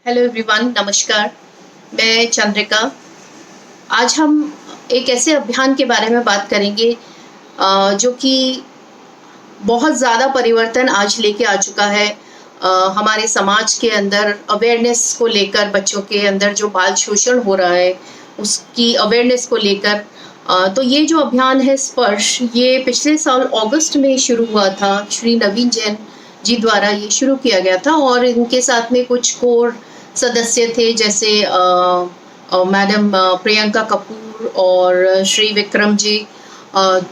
Hello everyone, नमस्कार। मैं चंद्रिका। आज हम एक ऐसे अभियान के बारे में बात करेंगे जो कि बहुत ज़्यादा परिवर्तन आज लेके आ चुका है हमारे समाज के अंदर। अवेयरनेस को लेकर, बच्चों के अंदर जो बाल शोषण हो रहा है उसकी अवेयरनेस को लेकर। तो ये जो अभियान है स्पर्श, ये पिछले साल अगस्त में शुरू हुआ था। श्री नवीन जैन जी द्वारा ये शुरू किया गया था और इनके साथ में कुछ कोर सदस्य थे, जैसे मैडम प्रियंका कपूर और श्री विक्रम जी।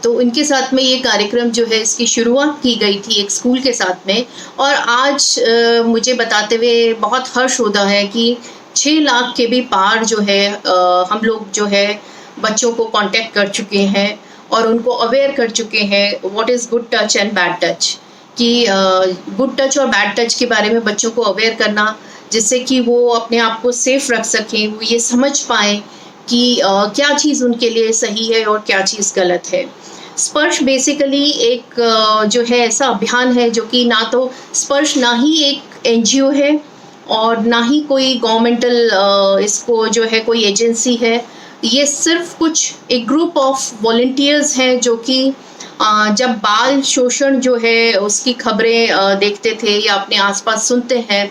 तो इनके साथ में ये कार्यक्रम जो है इसकी शुरुआत की गई थी एक स्कूल के साथ में। और आज मुझे बताते हुए बहुत हर्ष होता है कि 6 लाख के भी पार जो है हम लोग जो है बच्चों को कांटेक्ट कर चुके हैं और उनको अवेयर कर चुके हैं what is good touch and bad touch. कि गुड टच और बैड टच के बारे में बच्चों को अवेयर करना, जिससे कि वो अपने आप को सेफ रख सकें, वो ये समझ पाएँ कि क्या चीज़ उनके लिए सही है और क्या चीज़ गलत है। स्पर्श बेसिकली एक जो है ऐसा अभियान है जो कि ना तो स्पर्श ना ही एक एनजीओ है और ना ही कोई गवर्नमेंटल इसको जो है कोई एजेंसी है। ये सिर्फ कुछ एक ग्रुप ऑफ वॉलंटियर्स हैं जो कि जब बाल शोषण जो है उसकी खबरें देखते थे या अपने आसपास सुनते हैं,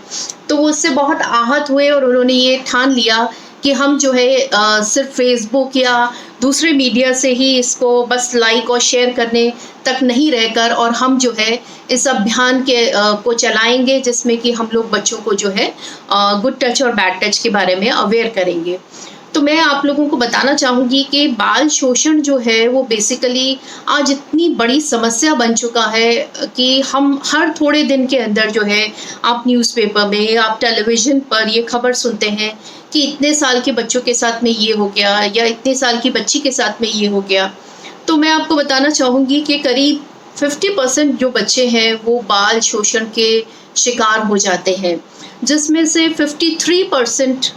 तो वो उससे बहुत आहत हुए और उन्होंने ये ठान लिया कि हम जो है सिर्फ फेसबुक या दूसरे मीडिया से ही इसको बस लाइक और शेयर करने तक नहीं रहकर, और हम जो है इस अभियान के को चलाएंगे जिसमें कि हम लोग बच्चों को जो है गुड टच और बैड टच के बारे में अवेयर करेंगे। तो मैं आप लोगों को बताना चाहूँगी कि बाल शोषण जो है वो बेसिकली आज इतनी बड़ी समस्या बन चुका है कि हम हर थोड़े दिन के अंदर जो है आप न्यूज़पेपर में, आप टेलीविज़न पर ये खबर सुनते हैं कि इतने साल के बच्चों के साथ में ये हो गया या इतने साल की बच्ची के साथ में ये हो गया। तो मैं आपको बताना चाहूँगी कि करीब 50% जो बच्चे हैं वो बाल शोषण के शिकार हो जाते हैं, जिसमें से 53%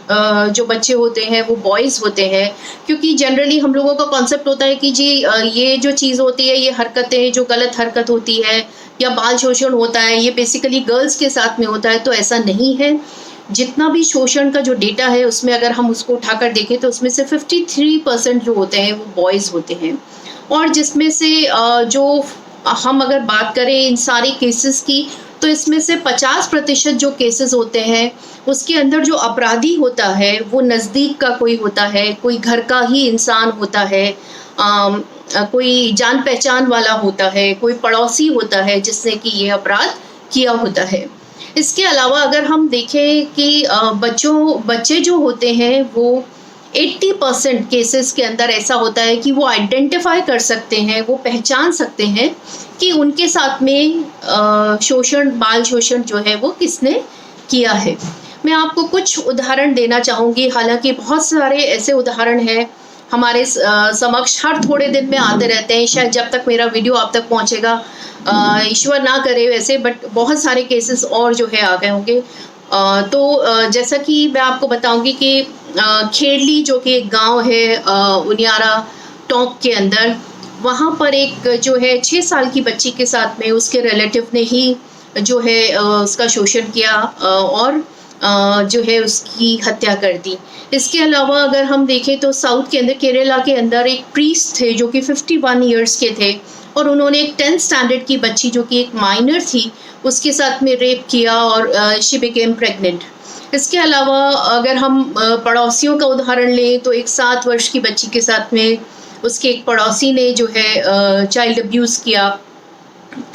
जो बच्चे होते हैं वो बॉयज़ होते हैं। क्योंकि जनरली हम लोगों का कॉन्सेप्ट होता है कि जी ये जो चीज़ होती है, ये हरकतें जो गलत हरकत होती है या बाल शोषण होता है, ये बेसिकली गर्ल्स के साथ में होता है। तो ऐसा नहीं है। जितना भी शोषण का जो डेटा है उसमें अगर हम उसको उठाकर देखें तो उसमें से 53% जो होते हैं वो बॉयज़ होते हैं। और जिसमें से जो हम अगर बात करें इन सारे केसेस की, तो इसमें से 50% जो केसेस होते हैं उसके अंदर जो अपराधी होता है वो नज़दीक का कोई होता है, कोई घर का ही इंसान होता है, कोई जान पहचान वाला होता है, कोई पड़ोसी होता है जिसने कि ये अपराध किया होता है। इसके अलावा अगर हम देखें कि बच्चे जो होते हैं वो 80% केसेस के अंदर ऐसा होता है कि वो आइडेंटिफाई कर सकते हैं, वो पहचान सकते हैं कि उनके साथ में बाल शोषण जो है वो किसने किया है। मैं आपको कुछ उदाहरण देना चाहूँगी, हालांकि बहुत सारे ऐसे उदाहरण हैं हमारे समक्ष, हर थोड़े दिन में आते रहते हैं। शायद जब तक मेरा वीडियो आप तक पहुँचेगा, ईश्वर ना करे वैसे, बट बहुत सारे केसेस और जो है आ गए होंगे। तो जैसा कि मैं आपको बताऊंगी कि खेड़ली जो कि एक गांव है उनियारा टोंक के अंदर, वहाँ पर एक जो है 6 साल की बच्ची के साथ में उसके रिलेटिव ने ही जो है उसका शोषण किया और जो है उसकी हत्या कर दी। इसके अलावा अगर हम देखें तो साउथ के अंदर, केरला के अंदर एक प्रीस्ट थे जो कि 51 ईयर्स के थे और उन्होंने एक 10th स्टैंडर्ड की बच्ची जो कि एक माइनर थी उसके साथ में रेप किया और शी बिकेम प्रेग्नेंट। इसके अलावा अगर हम पड़ोसियों का उदाहरण लें तो एक 7 वर्ष की बच्ची के साथ में उसके एक पड़ोसी ने जो है चाइल्ड अब्यूज़ किया।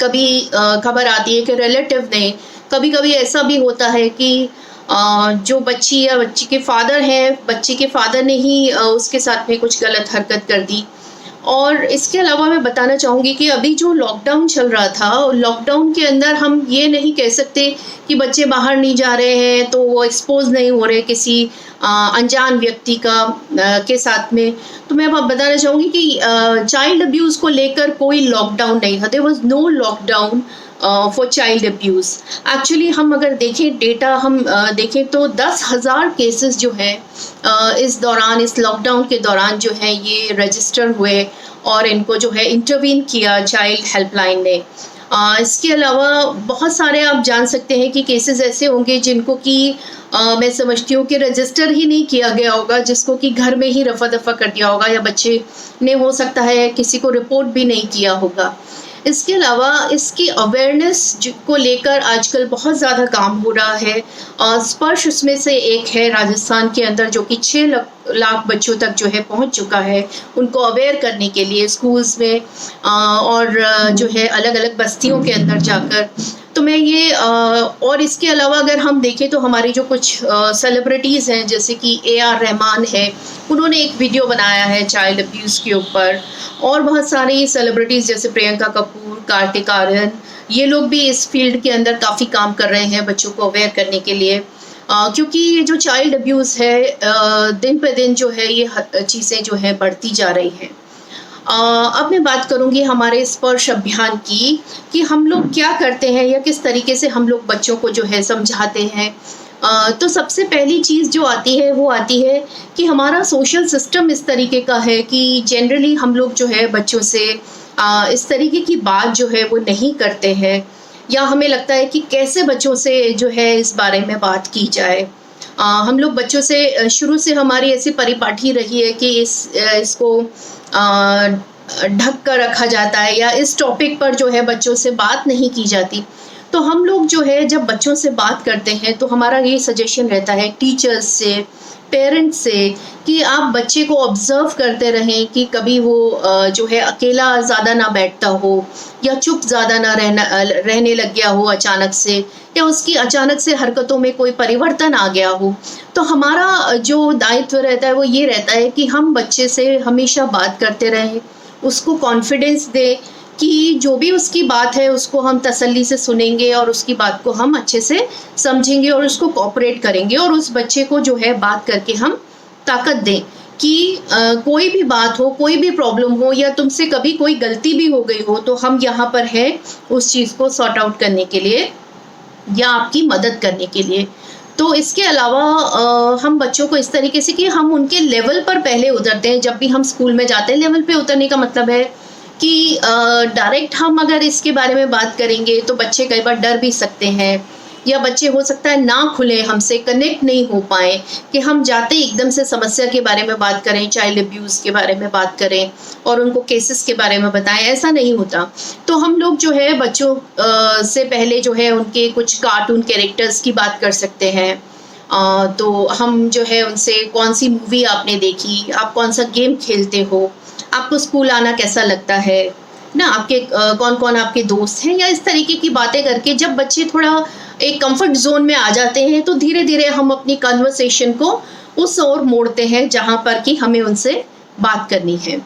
कभी खबर आती है कि रिलेटिव ने, कभी कभी ऐसा भी होता है कि जो बच्ची या बच्ची के फादर हैं, बच्ची के फादर ने ही उसके साथ में कुछ गलत हरकत कर दी। और इसके अलावा मैं बताना चाहूँगी कि अभी जो लॉकडाउन चल रहा था, लॉकडाउन के अंदर हम ये नहीं कह सकते कि बच्चे बाहर नहीं जा रहे हैं तो वो एक्सपोज नहीं हो रहे किसी अनजान व्यक्ति के साथ में। तो मैं अब बताना चाहूँगी कि चाइल्ड अब्यूज़ को लेकर कोई लॉकडाउन नहीं था। There was no lockdown for child abuse. Actually हम अगर देखें डेटा, हम देखें तो 10,000 केसेस जो हैं इस दौरान, इस लॉकडाउन के दौरान जो है ये रजिस्टर हुए और इनको जो है इंटरवीन किया चाइल्ड हेल्पलाइन ने। इसके अलावा बहुत सारे आप जान सकते हैं कि केसेस ऐसे होंगे जिनको कि मैं समझती हूँ कि रजिस्टर ही नहीं किया गया होगा, जिसको कि घर में ही रफा दफा कर दिया होगा, या बच्चे ने हो सकता है किसी को रिपोर्ट भी नहीं किया होगा। इसके अलावा इसकी अवेयरनेस को लेकर आजकल बहुत ज़्यादा काम हो रहा है। स्पर्श उसमें से एक है राजस्थान के अंदर, जो कि 6 लाख बच्चों तक जो है पहुंच चुका है, उनको अवेयर करने के लिए स्कूल्स में और जो है अलग अलग बस्तियों के अंदर जाकर। तो मैं ये और इसके अलावा अगर हम देखें तो हमारी जो कुछ सेलिब्रिटीज़ हैं, जैसे कि AR रहमान है, उन्होंने एक वीडियो बनाया है चाइल्ड अब्यूज़ के ऊपर, और बहुत सारी सेलिब्रिटीज़ जैसे प्रियंका कपूर, कार्तिक आर्यन, ये लोग भी इस फील्ड के अंदर काफ़ी काम कर रहे हैं बच्चों को अवेयर करने के लिए। क्योंकि ये जो चाइल्ड अब्यूज़ है दिन पे दिन जो है ये चीज़ें जो है बढ़ती जा रही हैं। अब मैं बात करूंगी हमारे स्पर्श अभियान की, कि हम लोग क्या करते हैं या किस तरीके से हम लोग बच्चों को जो है समझाते हैं। तो सबसे पहली चीज़ जो आती है वो आती है कि हमारा सोशल सिस्टम इस तरीके का है कि जनरली हम लोग जो है बच्चों से इस तरीके की बात जो है वो नहीं करते हैं, या हमें लगता है कि कैसे बच्चों से जो है इस बारे में बात की जाए। हम लोग बच्चों से शुरू से हमारी ऐसी परिपाटी रही है कि इसको ढक कर रखा जाता है, या इस टॉपिक पर जो है बच्चों से बात नहीं की जाती। तो हम लोग जो है जब बच्चों से बात करते हैं तो हमारा ये सजेशन रहता है टीचर्स से, पेरेंट्स से, कि आप बच्चे को ऑब्जर्व करते रहें कि कभी वो जो है अकेला ज़्यादा ना बैठता हो, या चुप ज़्यादा ना रहने लग गया हो अचानक से, या उसकी अचानक से हरकतों में कोई परिवर्तन आ गया हो। तो हमारा जो दायित्व रहता है वो ये रहता है कि हम बच्चे से हमेशा बात करते रहें, उसको कॉन्फिडेंस दें कि जो भी उसकी बात है उसको हम तसल्ली से सुनेंगे, और उसकी बात को हम अच्छे से समझेंगे और उसको कोऑपरेट करेंगे, और उस बच्चे को जो है बात करके हम ताकत दें कि कोई भी बात हो, कोई भी प्रॉब्लम हो, या तुमसे कभी कोई गलती भी हो गई हो तो हम यहाँ पर हैं उस चीज़ को सॉर्ट आउट करने के लिए या आपकी मदद करने के लिए। तो इसके अलावा हम बच्चों को इस तरीके से कि हम उनके लेवल पर पहले उतरते हैं। जब भी हम स्कूल में जाते हैं, लेवल पे उतरने का मतलब है कि डायरेक्ट हम अगर इसके बारे में बात करेंगे तो बच्चे कई बार डर भी सकते हैं, या बच्चे हो सकता है ना खुले, हमसे कनेक्ट नहीं हो पाए, कि हम जाते एकदम से समस्या के बारे में बात करें, चाइल्ड अब्यूज़ के बारे में बात करें और उनको केसेस के बारे में बताएं, ऐसा नहीं होता। तो हम लोग जो है बच्चों से पहले जो है उनके कुछ कार्टून कैरेक्टर्स की बात कर सकते हैं। तो हम जो है उनसे कौन सी मूवी आपने देखी, आप कौन सा गेम खेलते हो, आपको स्कूल आना कैसा लगता है ना, आपके कौन कौन आपके दोस्त हैं, या इस तरीके की बातें करके जब बच्चे थोड़ा एक कंफर्ट जोन में आ जाते हैं तो धीरे धीरे हम अपनी कन्वर्सेशन को उस ओर मोड़ते हैं जहाँ पर कि हमें उनसे बात करनी है।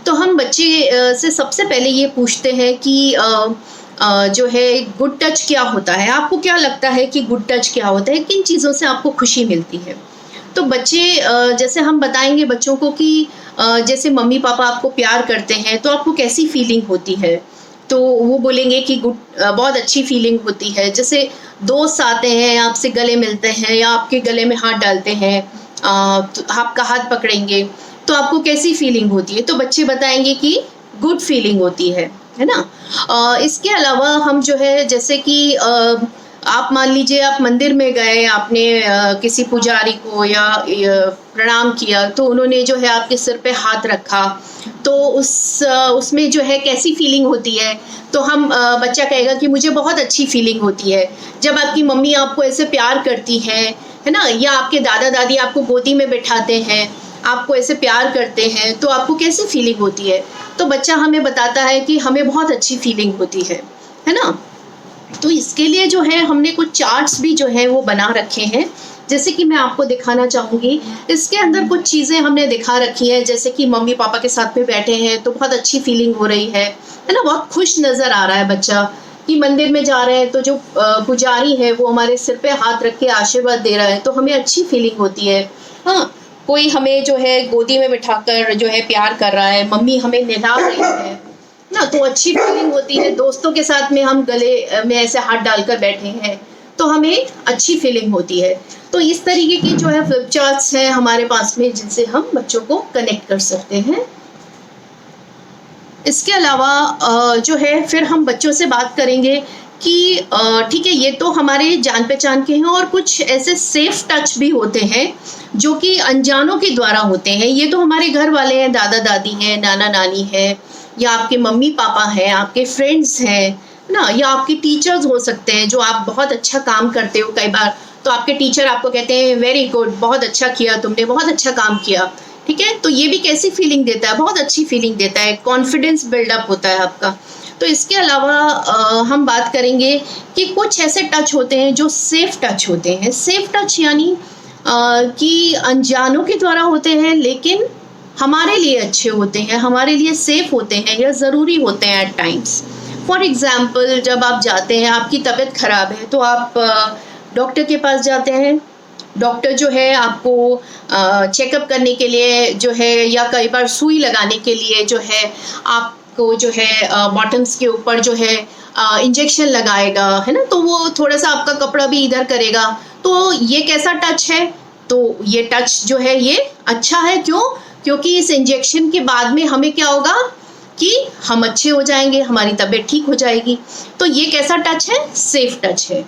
तो हम बच्चे से सबसे पहले ये पूछते हैं कि जो है गुड टच क्या होता है, आपको क्या लगता है कि गुड टच क्या होता है, किन चीज़ों से आपको खुशी मिलती है। तो बच्चे जैसे हम बताएंगे बच्चों को कि जैसे मम्मी पापा आपको प्यार करते हैं तो आपको कैसी फीलिंग होती है, तो वो बोलेंगे कि बहुत अच्छी फीलिंग होती है। जैसे दोस्त आते हैं, आपसे गले मिलते हैं या आपके गले में हाथ डालते हैं, तो आपका हाथ पकड़ेंगे तो आपको कैसी फीलिंग होती है, तो बच्चे बताएंगे कि गुड फीलिंग होती है ना। इसके अलावा हम जो है जैसे कि आप मान लीजिए आप मंदिर में गए, आपने किसी पुजारी को या प्रणाम किया, तो उन्होंने जो है आपके सिर पे हाथ रखा, तो उसमें जो है कैसी फीलिंग होती है, तो हम बच्चा कहेगा कि मुझे बहुत अच्छी फीलिंग होती है। जब आपकी मम्मी आपको ऐसे प्यार करती है ना, या आपके दादा दादी आपको गोदी में बिठाते हैं, आपको ऐसे प्यार करते हैं, तो आपको कैसी फीलिंग होती है, तो बच्चा हमें बताता है कि हमें बहुत अच्छी फीलिंग होती है ना। तो इसके लिए जो है हमने कुछ चार्ट्स भी जो है वो बना रखे हैं, जैसे कि मैं आपको दिखाना चाहूँगी। इसके अंदर कुछ चीज़ें हमने दिखा रखी है, जैसे कि मम्मी पापा के साथ में बैठे हैं तो बहुत अच्छी फीलिंग हो रही है ना, बहुत खुश नज़र आ रहा है बच्चा, कि मंदिर में जा रहे हैं तो जो पुजारी है वो हमारे सिर पे हाथ रख के आशीर्वाद दे रहा है, तो हमें अच्छी फीलिंग होती है। हाँ, कोई हमें जो है गोदी में बिठाकर जो है प्यार कर रहा है, मम्मी हमें नहला रही है ना, तो अच्छी फीलिंग होती है। दोस्तों के साथ में हम गले में ऐसे हाथ डालकर बैठे हैं तो हमें अच्छी फीलिंग होती है। तो इस तरीके की जो है फ्लिप चार्ट्स हैं हमारे पास में, जिनसे हम बच्चों को कनेक्ट कर सकते हैं। इसके अलावा जो है फिर हम बच्चों से बात करेंगे कि ठीक है, ये तो हमारे जान पहचान के हैं और कुछ ऐसे सेफ टच भी होते हैं जो कि अनजानों के द्वारा होते हैं। ये तो हमारे घर वाले हैं, दादा दादी हैं, नाना नानी है, या आपके मम्मी पापा हैं, आपके फ्रेंड्स हैं ना, या आपके टीचर्स हो सकते हैं जो आप बहुत अच्छा काम करते हो। कई बार तो आपके टीचर आपको कहते हैं वेरी गुड, बहुत अच्छा किया तुमने, बहुत अच्छा काम किया। ठीक है, तो ये भी कैसी फीलिंग देता है? बहुत अच्छी फीलिंग देता है, कॉन्फिडेंस बिल्डअप होता है आपका। तो इसके अलावा हम बात करेंगे कि कुछ ऐसे टच होते हैं जो सेफ टच होते हैं। सेफ टच यानी कि अनजानों के द्वारा होते हैं लेकिन हमारे लिए अच्छे होते हैं, हमारे लिए सेफ होते हैं या ज़रूरी होते हैं एट टाइम्स। फॉर एग्ज़ाम्पल, जब आप जाते हैं, आपकी तबीयत ख़राब है तो आप डॉक्टर के पास जाते हैं। डॉक्टर जो है आपको चेकअप करने के लिए जो है, या कई बार सुई लगाने के लिए जो है आपको जो है बॉटम्स के ऊपर जो है इंजेक्शन लगाएगा, है ना। तो वो थोड़ा सा आपका कपड़ा भी इधर करेगा। तो ये कैसा टच है? तो ये टच जो है ये अच्छा है। क्यों? क्योंकि इस इंजेक्शन के बाद में हमें क्या होगा कि हम अच्छे हो जाएंगे, हमारी तबीयत ठीक हो जाएगी। तो ये कैसा टच है? सेफ टच है।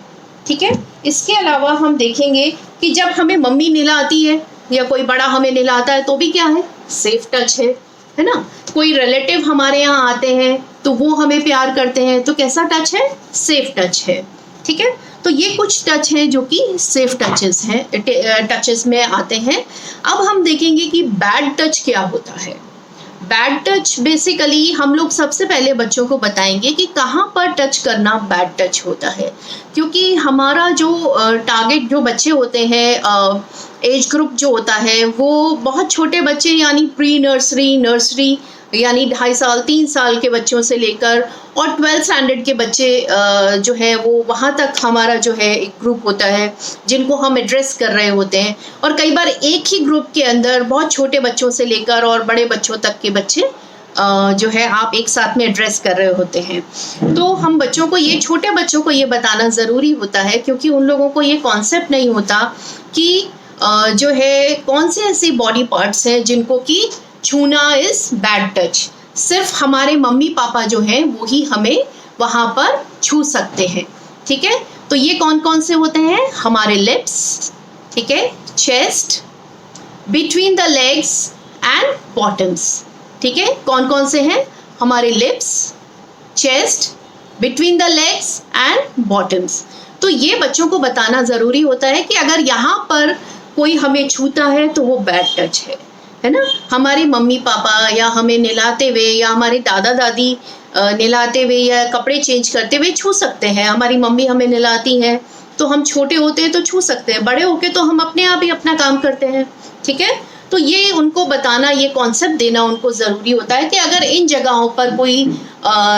ठीक है, इसके अलावा हम देखेंगे कि जब हमें मम्मी नहलाती है या कोई बड़ा हमें नहलाता है तो भी क्या है? सेफ टच है ना। कोई रिलेटिव हमारे यहाँ आते हैं तो वो हमें प्यार करते हैं, तो कैसा टच है? सेफ टच है। ठीक है, तो ये कुछ टच हैं जो कि सेफ टचेस हैं, टचेस में आते हैं। अब हम देखेंगे कि बैड टच क्या होता है। बैड टच बेसिकली हम लोग सबसे पहले बच्चों को बताएंगे कि कहाँ पर टच करना बैड टच होता है, क्योंकि हमारा जो टारगेट जो बच्चे होते हैं, एज ग्रुप जो होता है वो बहुत छोटे बच्चे, यानी प्री नर्सरी, नर्सरी यानी 2.5 साल 3 साल के बच्चों से लेकर और 12th स्टैंडर्ड के बच्चे जो है वो वहाँ तक हमारा जो है एक ग्रुप होता है जिनको हम एड्रेस कर रहे होते हैं। और कई बार एक ही ग्रुप के अंदर बहुत छोटे बच्चों से लेकर और बड़े बच्चों तक के बच्चे जो है आप एक साथ में एड्रेस कर रहे होते हैं। तो हम बच्चों को ये, छोटे बच्चों को ये बताना ज़रूरी होता है, क्योंकि उन लोगों को ये कॉन्सेप्ट नहीं होता कि जो है कौन से ऐसी बॉडी पार्ट्स हैं जिनको कि छूना इज बैड टच। सिर्फ हमारे मम्मी पापा जो हैं वो ही हमें वहाँ पर छू सकते हैं। ठीक है, तो ये कौन कौन से होते हैं? हमारे लिप्स, ठीक है, chest, between the legs and bottoms. ठीक है, कौन कौन से हैं? हमारे lips, chest, between the legs and bottoms. तो ये बच्चों को बताना ज़रूरी होता है कि अगर यहाँ पर कोई हमें छूता है तो वो बैड टच है ना। हमारे मम्मी पापा या हमें नहलाते हुए या हमारे दादा दादी नहलाते हुए या कपड़े चेंज करते हुए छू सकते हैं। हमारी मम्मी हमें नहलाती हैं तो हम छोटे होते हैं तो छू सकते हैं, बड़े होके तो हम अपने आप ही अपना काम करते हैं। ठीक है, तो ये उनको बताना, ये कॉन्सेप्ट देना उनको ज़रूरी होता है कि अगर इन जगहों पर कोई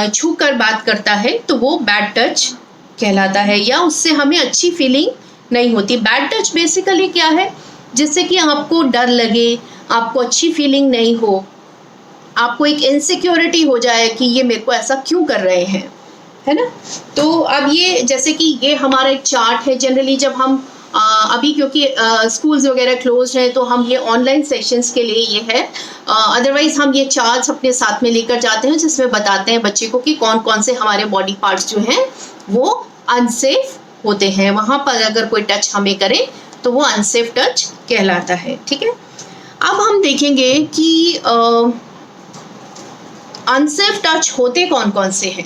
छू कर बात करता है तो वो बैड टच कहलाता है, या उससे हमें अच्छी फीलिंग नहीं होती। बैड टच बेसिकली क्या है? जिससे कि आपको डर लगे, आपको अच्छी फीलिंग नहीं हो, आपको एक इनसिक्योरिटी हो जाए कि ये मेरे को ऐसा क्यों कर रहे हैं, है ना। तो अब ये, जैसे कि ये हमारा एक चार्ट है। जनरली जब हम अभी क्योंकि स्कूल्स वगैरह क्लोज हैं तो हम ये ऑनलाइन सेशंस के लिए ये है, अदरवाइज हम ये चार्ट्स अपने साथ में लेकर जाते हैं जिसमें बताते हैं बच्चे को कि कौन कौन से हमारे बॉडी पार्ट्स जो हैं वो अनसेफ होते हैं। वहाँ पर अगर कोई टच हमें करे तो वो अनसेफ टच कहलाता है। ठीक है, अब हम देखेंगे कि अनसेफ टच होते कौन कौन से हैं।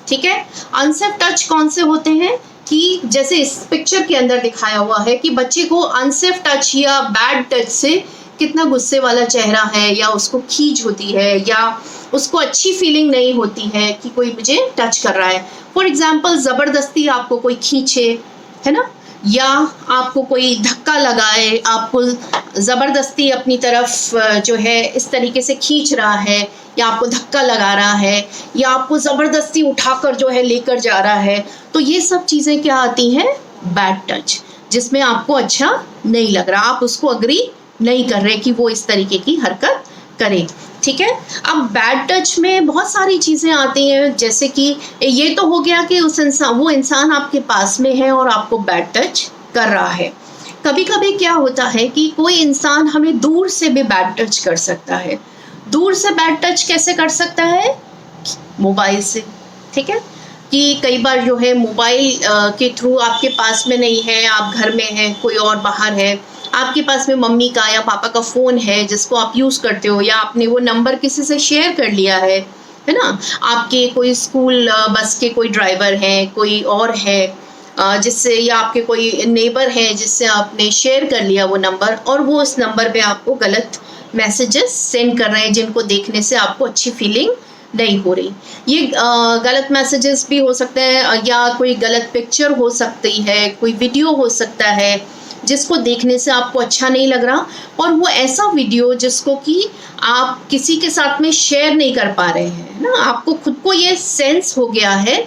ठीक है, अनसेफ टच कौन से होते हैं कि जैसे इस पिक्चर के अंदर दिखाया हुआ है कि बच्चे को अनसेफ टच या बैड टच से कितना गुस्से वाला चेहरा है, या उसको खींच होती है, या उसको अच्छी फीलिंग नहीं होती है कि कोई मुझे टच कर रहा है। फॉर एग्जाम्पल, ज़बरदस्ती आपको कोई खींचे, है ना, या आपको कोई धक्का लगाए, आपको ज़बरदस्ती अपनी तरफ जो है इस तरीके से खींच रहा है, या आपको धक्का लगा रहा है, या आपको ज़बरदस्ती उठाकर जो है लेकर जा रहा है, तो ये सब चीज़ें क्या आती हैं? बैड टच, जिसमें आपको अच्छा नहीं लग रहा, आप उसको अग्री नहीं कर रहे कि वो इस तरीके की हरकत करे। ठीक है, अब बैड टच में बहुत सारी चीज़ें आती हैं, जैसे कि ये तो हो गया कि वो इंसान आपके पास में है और आपको बैड टच कर रहा है। कभी कभी क्या होता है कि कोई इंसान हमें दूर से भी बैड टच कर सकता है। दूर से बैड टच कैसे कर सकता है? मोबाइल से, ठीक है। कि कई बार जो है मोबाइल के थ्रू आपके पास में नहीं है, आप घर में हैं, कोई और बाहर है, आपके पास में मम्मी का या पापा का फ़ोन है जिसको आप यूज़ करते हो, या आपने वो नंबर किसी से शेयर कर लिया है ना। आपके कोई स्कूल बस के कोई ड्राइवर हैं, कोई और है जिससे, या आपके कोई नेबर हैं जिससे आपने शेयर कर लिया वो नंबर, और वो उस नंबर पे आपको गलत मैसेजेस सेंड कर रहे हैं जिनको देखने से आपको अच्छी फीलिंग नहीं हो रही। ये गलत मैसेजेस भी हो सकते हैं, या कोई गलत पिक्चर हो सकती है, कोई वीडियो हो सकता है जिसको देखने से आपको अच्छा नहीं लग रहा, और वो ऐसा वीडियो जिसको कि आप किसी के साथ में शेयर नहीं कर पा रहे हैं ना, आपको खुद को ये सेंस हो गया है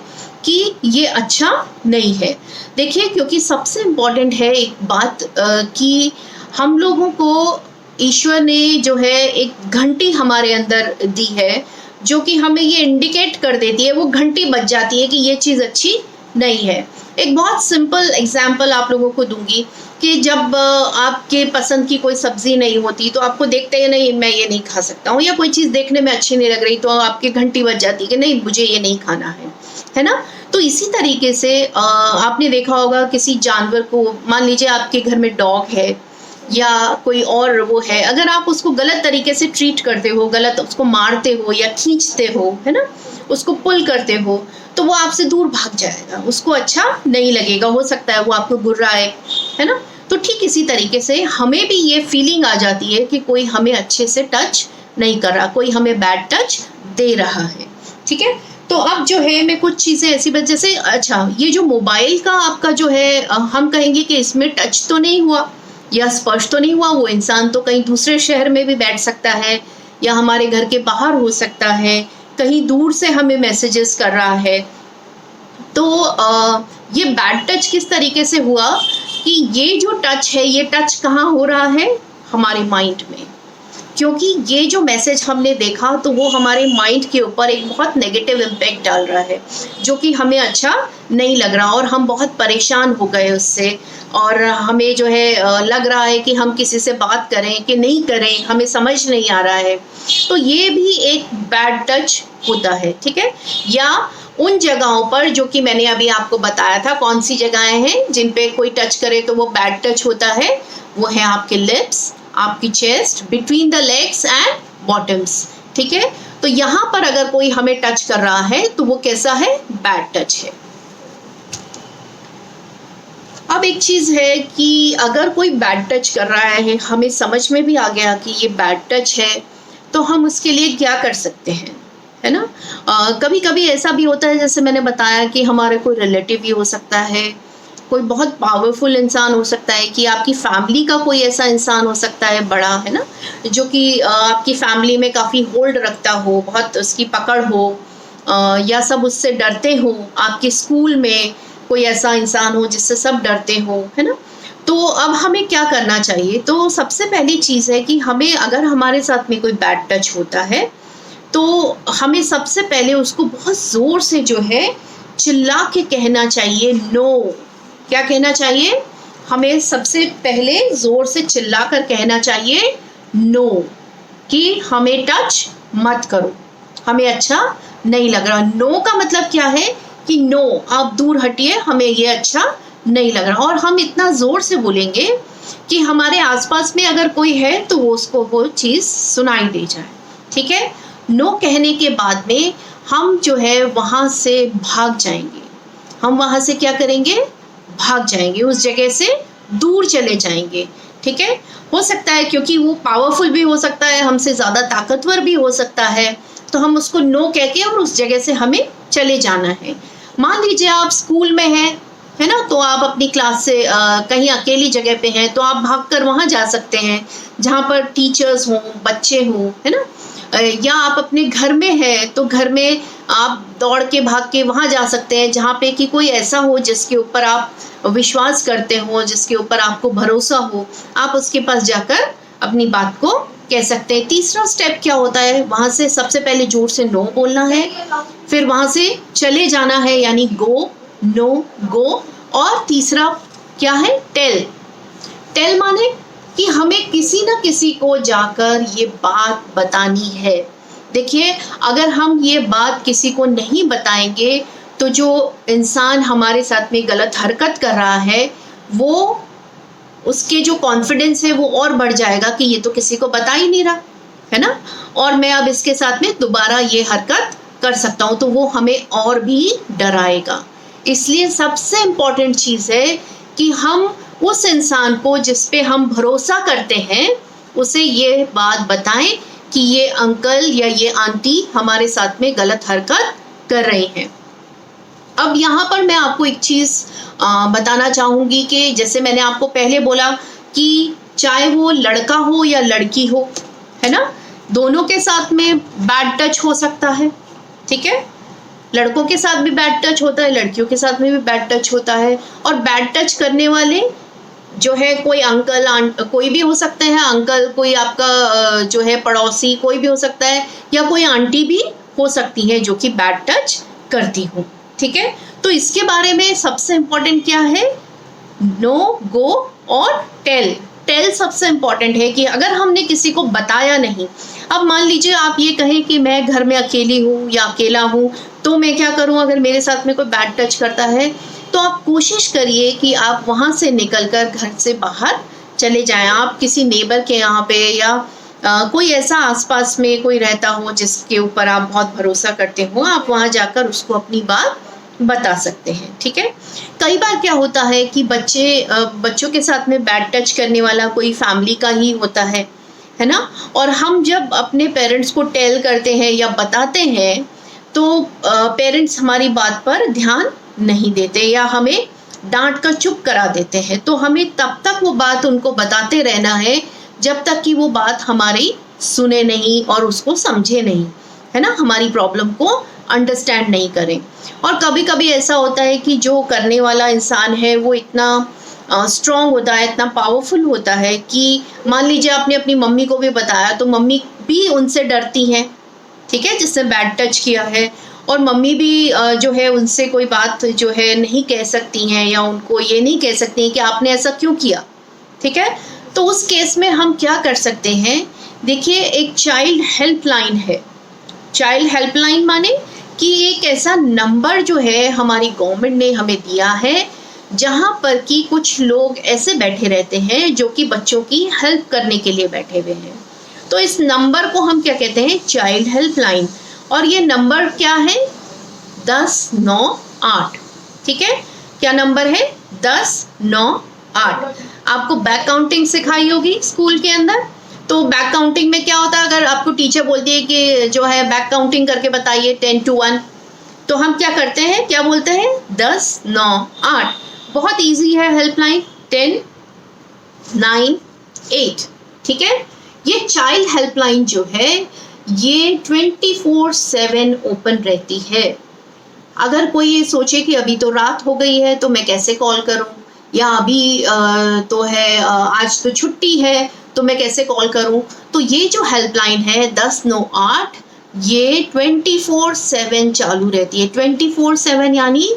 कि ये अच्छा नहीं है। देखिए, क्योंकि सबसे इम्पॉर्टेंट है एक बात कि हम लोगों को ईश्वर ने जो है एक घंटी हमारे अंदर दी है जो कि हमें ये इंडिकेट कर देती है, वो घंटी बज जाती है कि ये चीज़ अच्छी नहीं है। एक बहुत सिंपल एग्जाम्पल आप लोगों को दूंगी कि जब आपके पसंद की कोई सब्जी नहीं होती तो आपको देखते हैं नहीं मैं ये नहीं खा सकता हूँ, या कोई चीज़ देखने में अच्छी नहीं लग रही तो आपकी घंटी बज जाती है कि नहीं मुझे ये नहीं खाना है ना। तो इसी तरीके से आपने देखा होगा किसी जानवर को, मान लीजिए आपके घर में डॉग है या कोई और वो है, अगर आप उसको गलत तरीके से ट्रीट करते हो, गलत उसको मारते हो या खींचते हो, है ना, उसको पुल करते हो, तो वो आपसे दूर भाग जाएगा, उसको अच्छा नहीं लगेगा, हो सकता है वो आपको गुर्राए, है ना। तो ठीक इसी तरीके से हमें भी ये फीलिंग आ जाती है कि कोई हमें अच्छे से टच नहीं कर रहा, कोई हमें बैड टच दे रहा है, ठीक है। तो अब जो है मैं कुछ चीज़ें ऐसी बात, जैसे अच्छा ये जो मोबाइल का आपका जो है हम कहेंगे कि इसमें टच तो नहीं हुआ या स्पर्श तो नहीं हुआ, वो इंसान तो कहीं दूसरे शहर में भी बैठ सकता है या हमारे घर के बाहर हो सकता है, कहीं दूर से हमें मैसेजेस कर रहा है। तो ये बैड टच किस तरीके से हुआ कि ये जो टच है, ये टच कहाँ हो रहा है? हमारे माइंड में, क्योंकि ये जो मैसेज हमने देखा तो वो हमारे माइंड के ऊपर एक बहुत नेगेटिव इम्पैक्ट डाल रहा है जो कि हमें अच्छा नहीं लग रहा, और हम बहुत परेशान हो गए उससे, और हमें जो है लग रहा है कि हम किसी से बात करें कि नहीं करें, हमें समझ नहीं आ रहा है। तो ये भी एक बैड टच होता है, ठीक है। या उन जगहों पर जो कि मैंने अभी आपको बताया था, कौन सी जगहें हैं जिन पे कोई टच करे तो वो बैड टच होता है, वो है आपके लिप्स, आपकी chest, between the legs and bottoms, ठीक है। तो यहाँ पर अगर कोई हमें टच कर रहा है तो वो कैसा है? बैड टच है। अब एक चीज़ है कि अगर कोई बैड टच कर रहा है, हमें समझ में भी आ गया कि ये बैड टच है, तो हम उसके लिए क्या कर सकते हैं, है ना। कभी कभी ऐसा भी होता है, जैसे मैंने बताया कि हमारे कोई रिलेटिव भी हो सकता है, कोई बहुत पावरफुल इंसान हो सकता है, कि आपकी फैमिली का कोई ऐसा इंसान हो सकता है बड़ा, है ना, जो कि आपकी फैमिली में काफ़ी होल्ड रखता हो, बहुत उसकी पकड़ हो, या सब उससे डरते हो, आपके स्कूल में कोई ऐसा इंसान हो जिससे सब डरते हो, है ना। तो अब हमें क्या करना चाहिए? तो सबसे पहली चीज़ है कि हमें, अगर हमारे साथ में कोई बैड टच होता है तो हमें सबसे पहले उसको बहुत ज़ोर से जो है चिल्ला के कहना चाहिए नो। क्या कहना चाहिए? हमें सबसे पहले ज़ोर से चिल्ला कर कहना चाहिए नो, कि हमें टच मत करो, हमें अच्छा नहीं लग रहा। नो का मतलब क्या है? कि नो, आप दूर हटिए, हमें ये अच्छा नहीं लग रहा। और हम इतना ज़ोर से बोलेंगे कि हमारे आसपास में अगर कोई है तो उसको वो चीज़ सुनाई दे जाए, ठीक है। नो कहने के बाद में हम जो है वहाँ से भाग जाएंगे, हम वहाँ से क्या करेंगे? भाग जाएंगे, उस जगह से दूर चले जाएंगे, ठीक है। हो सकता है क्योंकि वो पावरफुल भी हो सकता है, हमसे ज़्यादा ताकतवर भी हो सकता है, तो हम उसको नो कह के और उस जगह से हमें चले जाना है। मान लीजिए आप स्कूल में हैं, है ना, तो आप अपनी क्लास से कहीं अकेली जगह पे हैं, तो आप भागकर वहाँ जा सकते हैं जहाँ पर टीचर्स हों, बच्चे हों, है ना। या आप अपने घर में हैं तो घर में आप दौड़ के भाग के वहाँ जा सकते हैं जहाँ पे कि कोई ऐसा हो जिसके ऊपर आप विश्वास करते हो, जिसके ऊपर आपको भरोसा हो, आप उसके पास जाकर अपनी बात को कह सकते हैं। तीसरा स्टेप क्या होता है? वहाँ से सबसे पहले जोर से नो बोलना है, फिर वहाँ से चले जाना है, यानी गो, नो, गो। और तीसरा क्या है? टेल। टेल माने कि हमें किसी न किसी को जाकर ये बात बतानी है। देखिए, अगर हम ये बात किसी को नहीं बताएंगे तो जो इंसान हमारे साथ में गलत हरकत कर रहा है, वो उसके जो कॉन्फिडेंस है वो और बढ़ जाएगा कि ये तो किसी को बता ही नहीं रहा है ना, और मैं अब इसके साथ में दोबारा ये हरकत कर सकता हूँ, तो वो हमें और भी डराएगा। इसलिए सबसे इम्पोर्टेंट चीज़ है कि हम उस इंसान को जिस पे हम भरोसा करते हैं उसे ये बात बताएं कि ये अंकल या ये आंटी हमारे साथ में गलत हरकत कर रहे हैं। अब यहाँ पर मैं आपको एक चीज़ बताना चाहूँगी कि जैसे मैंने आपको पहले बोला कि चाहे वो लड़का हो या लड़की हो, है ना, दोनों के साथ में बैड टच हो सकता है। ठीक है, लड़कों के साथ भी बैड टच होता है, लड़कियों के साथ में भी बैड टच होता है। और बैड टच करने वाले जो है कोई अंकल आंट कोई भी हो सकते हैं, अंकल कोई आपका जो है पड़ोसी कोई भी हो सकता है, या कोई आंटी भी हो सकती है जो कि बैड टच करती हो। ठीक है, तो इसके बारे में सबसे इम्पोर्टेंट क्या है, नो, गो और टेल। टेल सबसे इम्पोर्टेंट है कि अगर हमने किसी को बताया नहीं, अब मान लीजिए आप ये कहें कि मैं घर में अकेली हूँ या अकेला हूँ, तो मैं क्या करूँ अगर मेरे साथ में कोई बैड टच करता है, तो आप कोशिश करिए कि आप वहाँ से निकलकर घर से बाहर चले जाएं। आप किसी नेबर के यहाँ पे या कोई ऐसा आसपास में कोई रहता हो जिसके ऊपर आप बहुत भरोसा करते हो, आप वहाँ जाकर उसको अपनी बात बता सकते हैं। ठीक है, कई बार क्या होता है कि बच्चों के साथ में बैड टच करने वाला कोई फैमिली का ही होता है ना, और हम जब अपने पेरेंट्स को टेल करते हैं या बताते हैं तो पेरेंट्स हमारी बात पर ध्यान नहीं देते या हमें डांट कर चुप करा देते हैं। तो हमें तब तक वो बात उनको बताते रहना है जब तक कि वो बात हमारी सुने नहीं और उसको समझे नहीं, है ना, हमारी प्रॉब्लम को अंडरस्टैंड नहीं करें। और कभी कभी ऐसा होता है कि जो करने वाला इंसान है वो इतना स्ट्रॉन्ग होता है, इतना पावरफुल होता है कि मान लीजिए आपने अपनी मम्मी को भी बताया तो मम्मी भी उनसे डरती हैं, ठीक है, जिसने बैड टच किया है, और मम्मी भी जो है उनसे कोई बात जो है नहीं कह सकती हैं या उनको ये नहीं कह सकती हैं कि आपने ऐसा क्यों किया। ठीक है, तो उस केस में हम क्या कर सकते हैं, देखिए एक चाइल्ड हेल्पलाइन है। चाइल्ड हेल्पलाइन माने कि एक ऐसा नंबर जो है हमारी गवर्नमेंट ने हमें दिया है जहाँ पर कि कुछ लोग ऐसे बैठे रहते हैं जो कि बच्चों की हेल्प करने के लिए बैठे हुए हैं। तो इस नंबर को हम क्या कहते हैं, चाइल्ड हेल्पलाइन। और ये नंबर क्या है, 1098। ठीक है, क्या नंबर है, 1098। आपको बैक काउंटिंग सिखाई होगी स्कूल के अंदर। तो बैक काउंटिंग में क्या होता है, अगर आपको टीचर बोलती है कि जो है बैक काउंटिंग करके बताइए 10 to 1, तो हम क्या करते हैं, क्या बोलते हैं, 10 9 8। बहुत इजी है हेल्पलाइन, 10 9 8। ठीक है, ये चाइल्ड हेल्पलाइन जो है ये 24/7 ओपन रहती है। अगर कोई ये सोचे कि अभी तो रात हो गई है तो मैं कैसे कॉल करूं, या अभी तो है आज तो छुट्टी है तो मैं कैसे कॉल करूं, तो ये जो हेल्पलाइन है 1098 ये 24/7 चालू रहती है। 24/7 यानी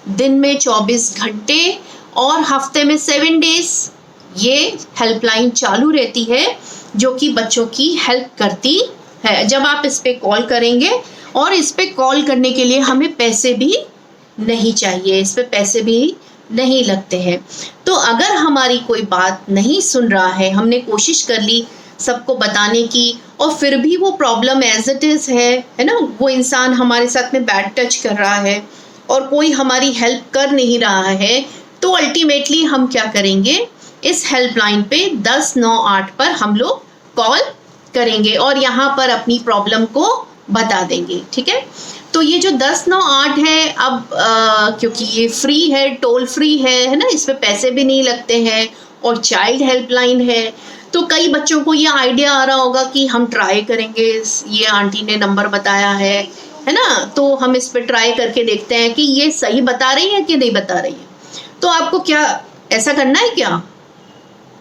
दिन में 24 घंटे और हफ्ते में 7 डेज ये हेल्पलाइन चालू रहती है, जो कि बच्चों की हेल्प करती है। जब आप इस पे कॉल करेंगे, और इस पे कॉल करने के लिए हमें पैसे भी नहीं चाहिए, इस पे पैसे भी नहीं लगते हैं। तो अगर हमारी कोई बात नहीं सुन रहा है, हमने कोशिश कर ली सबको बताने की और फिर भी वो प्रॉब्लम एज इट इज़ है ना, वो इंसान हमारे साथ में बैड टच कर रहा है और कोई हमारी हेल्प कर नहीं रहा है, तो अल्टीमेटली हम क्या करेंगे, इस हेल्पलाइन पे 1098 पर हम लोग कॉल करेंगे और यहाँ पर अपनी प्रॉब्लम को बता देंगे। ठीक है, तो ये जो 1098 है, अब क्योंकि ये फ्री है, टोल फ्री है ना, इस पे पैसे भी नहीं लगते हैं और चाइल्ड हेल्पलाइन है, तो कई बच्चों को ये आइडिया आ रहा होगा कि हम ट्राई करेंगे, ये आंटी ने नंबर बताया है ना, तो हम इस पे ट्राई करके देखते हैं कि ये सही बता रही है कि नहीं बता रही है। तो आपको क्या ऐसा करना है क्या,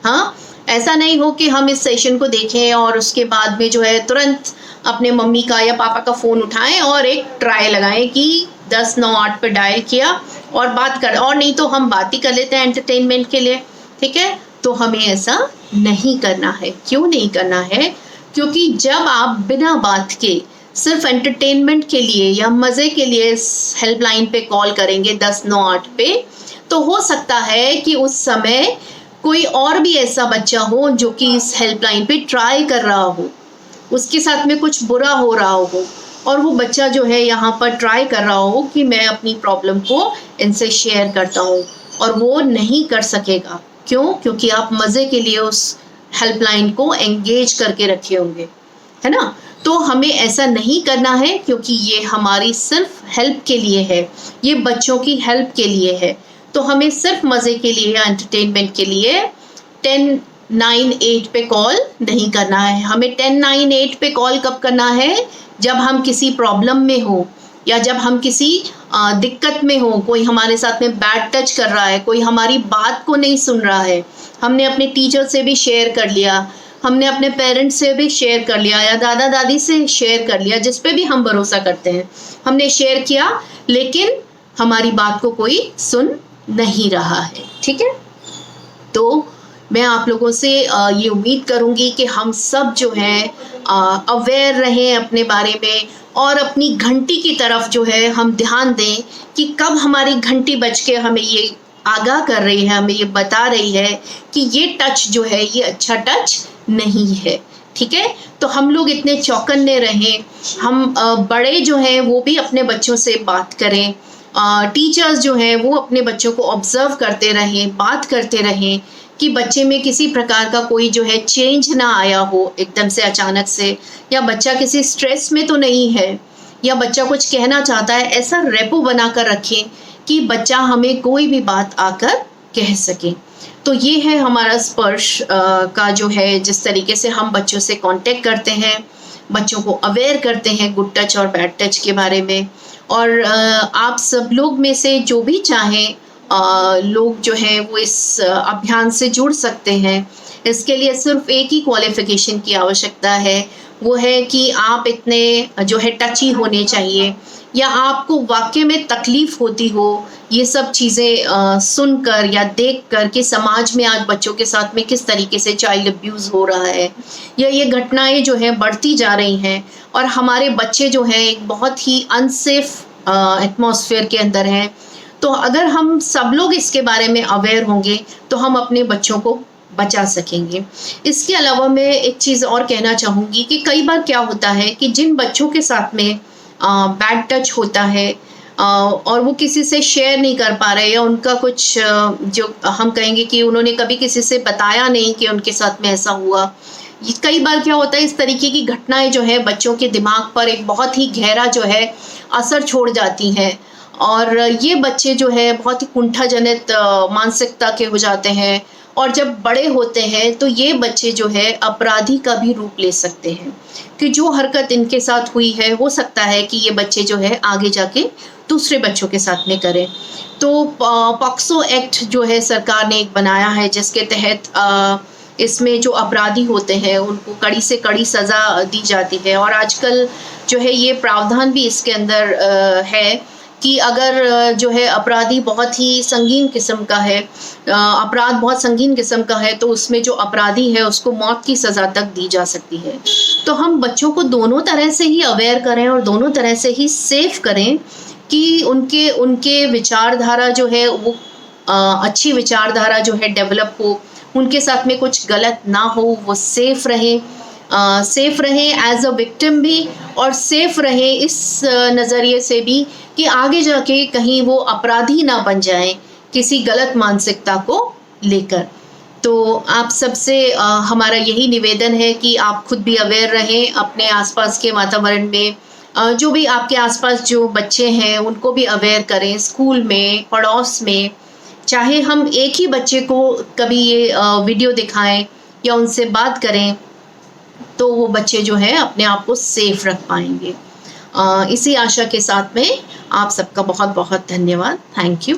हाँ, ऐसा नहीं हो कि हम इस सेशन को देखें और उसके बाद में जो है तुरंत अपने मम्मी का या पापा का फ़ोन उठाएं और एक ट्राई लगाएं कि 1098 पे डायल किया और बात कर, और नहीं तो हम बात ही कर लेते हैं एंटरटेनमेंट के लिए। ठीक है, तो हमें ऐसा नहीं करना है। क्यों नहीं करना है? क्योंकि जब आप बिना बात के सिर्फ एंटरटेनमेंट के लिए या मज़े के लिए इस हेल्पलाइन पे कॉल करेंगे 1098 पे, तो हो सकता है कि उस समय कोई और भी ऐसा बच्चा हो जो कि इस हेल्पलाइन पे ट्राई कर रहा हो, उसके साथ में कुछ बुरा हो रहा हो, और वो बच्चा जो है यहाँ पर ट्राई कर रहा हो कि मैं अपनी प्रॉब्लम को इनसे शेयर करता हूँ, और वो नहीं कर सकेगा। क्यों? क्योंकि आप मज़े के लिए उस हेल्पलाइन को एंगेज करके रखे होंगे, है ना? तो हमें ऐसा नहीं करना है, क्योंकि ये हमारी सिर्फ हेल्प के लिए है, ये बच्चों की हेल्प के लिए है। तो हमें सिर्फ मज़े के लिए या एंटरटेनमेंट के लिए 1098 पे कॉल नहीं करना है। हमें 1098 पे कॉल कब करना है? जब हम किसी प्रॉब्लम में हो, या जब हम किसी दिक्कत में हो, कोई हमारे साथ में बैड टच कर रहा है, कोई हमारी बात को नहीं सुन रहा है, हमने अपने टीचर से भी शेयर कर लिया, हमने अपने पेरेंट्स से भी शेयर कर लिया, या दादा दादी से शेयर कर लिया, जिस पे भी हम भरोसा करते हैं, हमने शेयर किया, लेकिन हमारी बात को कोई सुन नहीं रहा है। ठीक है? तो मैं आप लोगों से ये उम्मीद करूँगी कि हम सब जो है अवेयर रहें अपने बारे में, और अपनी घंटी की तरफ जो है हम ध्यान दें कि कब हमारी घंटी बज के हमें ये आगाह कर रही है, हमें ये बता रही है कि ये टच जो है ये अच्छा टच नहीं है। ठीक है? तो हम लोग इतने चौकन्ने रहें, हम बड़े जो हैं वो भी अपने बच्चों से बात करें, टीचर्स जो हैं वो अपने बच्चों को ऑब्जर्व करते रहें, बात करते रहें कि बच्चे में किसी प्रकार का कोई जो है चेंज ना आया हो एकदम से अचानक से, या बच्चा किसी स्ट्रेस में तो नहीं है, या बच्चा कुछ कहना चाहता है। ऐसा रेपो बना कर रखें कि बच्चा हमें कोई भी बात आकर कह सके। तो ये है हमारा स्पर्श का जो है, जिस तरीके से हम बच्चों से कांटेक्ट करते हैं, बच्चों को अवेयर करते हैं गुड टच और बैड टच के बारे में। और आप सब लोग में से जो भी चाहें लोग जो हैं वो इस अभियान से जुड़ सकते हैं। इसके लिए सिर्फ एक ही क्वालिफ़िकेशन की आवश्यकता है, वो है कि आप इतने जो है टची होने चाहिए, या आपको वाक़ई में तकलीफ़ होती हो ये सब चीज़ें सुनकर या देखकर कि समाज में आज बच्चों के साथ में किस तरीके से चाइल्ड अब्यूज़ हो रहा है, या ये घटनाएं जो हैं बढ़ती जा रही हैं, और हमारे बच्चे जो हैं एक बहुत ही अनसेफ एटमॉस्फेयर के अंदर हैं। तो अगर हम सब लोग इसके बारे में अवेयर होंगे तो हम अपने बच्चों को बचा सकेंगे। इसके अलावा मैं एक चीज़ और कहना चाहूँगी कि कई बार क्या होता है कि जिन बच्चों के साथ में बैड टच होता है और वो किसी से शेयर नहीं कर पा रहे, या उनका कुछ जो हम कहेंगे कि उन्होंने कभी किसी से बताया नहीं कि उनके साथ में ऐसा हुआ। कई बार क्या होता है, इस तरीके की घटनाएं जो है बच्चों के दिमाग पर एक बहुत ही गहरा जो है असर छोड़ जाती हैं, और ये बच्चे जो है बहुत ही कुंठाजनित मानसिकता के हो जाते हैं, और जब बड़े होते हैं तो ये बच्चे जो है अपराधी का भी रूप ले सकते हैं, कि जो हरकत इनके साथ हुई है हो सकता है कि ये बच्चे जो है आगे जाके दूसरे बच्चों के साथ में करें। तो पॉक्सो एक्ट जो है सरकार ने एक बनाया है, जिसके तहत इसमें जो अपराधी होते हैं उनको कड़ी से कड़ी सज़ा दी जाती है। और आजकल जो है ये प्रावधान भी इसके अंदर है कि अगर जो है अपराधी बहुत ही संगीन किस्म का है, अपराध बहुत संगीन किस्म का है, तो उसमें जो अपराधी है उसको मौत की सज़ा तक दी जा सकती है। तो हम बच्चों को दोनों तरह से ही अवेयर करें और दोनों तरह से ही सेफ करें कि उनके विचारधारा जो है वो अच्छी विचारधारा जो है डेवलप हो, उनके साथ में कुछ गलत ना हो, वो सेफ रहें एज अ विक्टिम भी, और सेफ रहें इस नज़रिए से भी कि आगे जाके कहीं वो अपराधी ना बन जाएं किसी गलत मानसिकता को लेकर। तो आप सबसे हमारा यही निवेदन है कि आप खुद भी अवेयर रहें अपने आसपास के वातावरण में, जो भी आपके आसपास जो बच्चे हैं उनको भी अवेयर करें, स्कूल में, पड़ोस में। चाहे हम एक ही बच्चे को कभी ये वीडियो दिखाएं या उनसे बात करें, तो वो बच्चे जो है अपने आप को सेफ रख पाएंगे। इसी आशा के साथ में आप सबका बहुत बहुत धन्यवाद। Thank you.